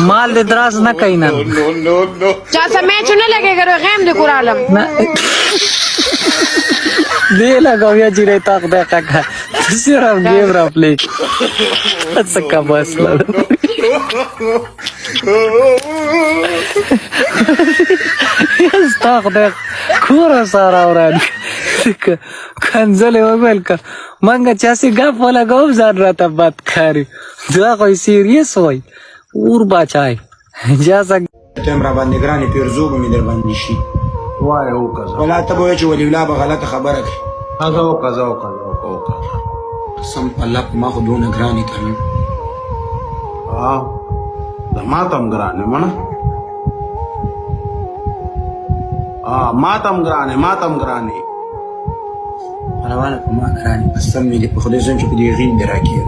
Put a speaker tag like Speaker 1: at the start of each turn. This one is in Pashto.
Speaker 1: مال دې دراز نه کوي نن
Speaker 2: چا سمې چونه لګي ګرو غیم دې کورالم
Speaker 1: دې لګاویا چې نه تاق دې کاکا صرف گیم را پلی څه بس استاق دې کور سره اوران کنځلې وویل کا منګه چاسي غف ولا غوب ځان راته بد کاری دا کوئی سیریس وای اور بچای اجازه
Speaker 3: تم را باندې ګرانې پیرزو به مې در باندې شي
Speaker 4: وای او قضا
Speaker 3: ولا ته به چې ولي ولا به غلطه خبره کوي
Speaker 4: هغه او قضا او قضا او قضا
Speaker 3: قسم په الله په ما خو دونه ګرانې کوي
Speaker 4: دا ماتم ګرانې مړه ماتم ګرانې
Speaker 3: روانه په ما ګرانې قسم مې دې په خدای زم چې په دې غین دې راکېږي